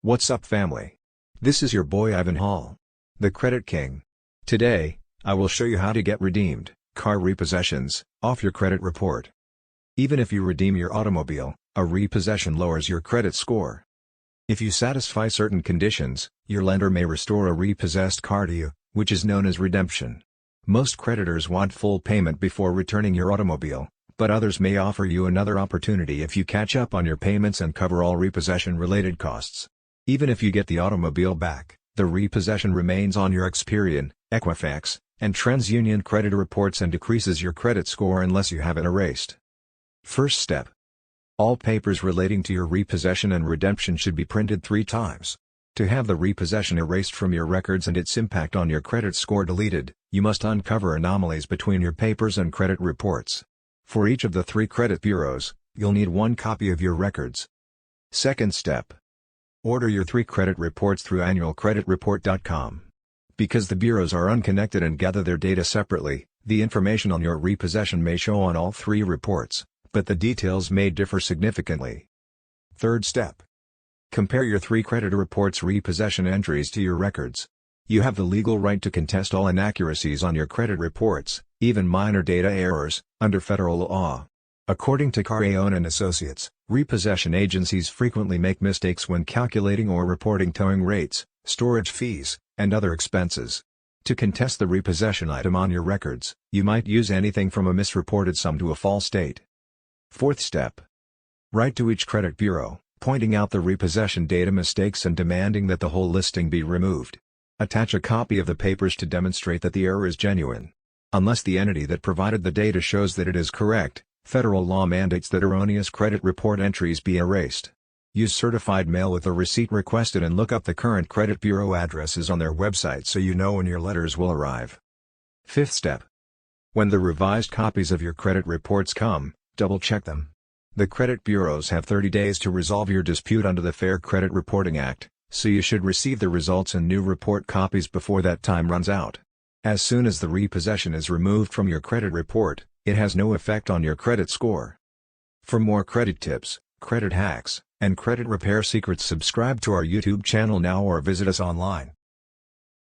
What's up, family? This is your boy Ivan Hall, the Credit King. Today, I will show you how to get redeemed car repossessions off your credit report. Even if you redeem your automobile, a repossession lowers your credit score. If you satisfy certain conditions, your lender may restore a repossessed car to you, which is known as redemption. Most creditors want full payment before returning your automobile, but others may offer you another opportunity if you catch up on your payments and cover all repossession-related costs. Even if you get the automobile back, the repossession remains on your Experian, Equifax, and TransUnion credit reports and decreases your credit score unless you have it erased. First step. All papers relating to your repossession and redemption should be printed 3 times. To have the repossession erased from your records and its impact on your credit score deleted, you must uncover anomalies between your papers and credit reports. For each of the 3 credit bureaus, you'll need 1 copy of your records. Second step. Order your 3 credit reports through annualcreditreport.com. Because the bureaus are unconnected and gather their data separately, the information on your repossession may show on all 3 reports, but the details may differ significantly. Third step. Compare your 3 credit reports' repossession entries to your records. You have the legal right to contest all inaccuracies on your credit reports, even minor data errors, under federal law. According to Carreon & Associates, repossession agencies frequently make mistakes when calculating or reporting towing rates, storage fees, and other expenses. To contest the repossession item on your records, you might use anything from a misreported sum to a false date. Fourth step. Write to each credit bureau, pointing out the repossession data mistakes and demanding that the whole listing be removed. Attach a copy of the papers to demonstrate that the error is genuine. Unless the entity that provided the data shows that it is correct, federal law mandates that erroneous credit report entries be erased. Use certified mail with the receipt requested and look up the current credit bureau addresses on their website so you know when your letters will arrive. Fifth step. When the revised copies of your credit reports come, double-check them. The credit bureaus have 30 days to resolve your dispute under the Fair Credit Reporting Act, so you should receive the results and new report copies before that time runs out. As soon as the repossession is removed from your credit report, it has no effect on your credit score. For more credit tips, credit hacks, and credit repair secrets, subscribe to our YouTube channel now or visit us online.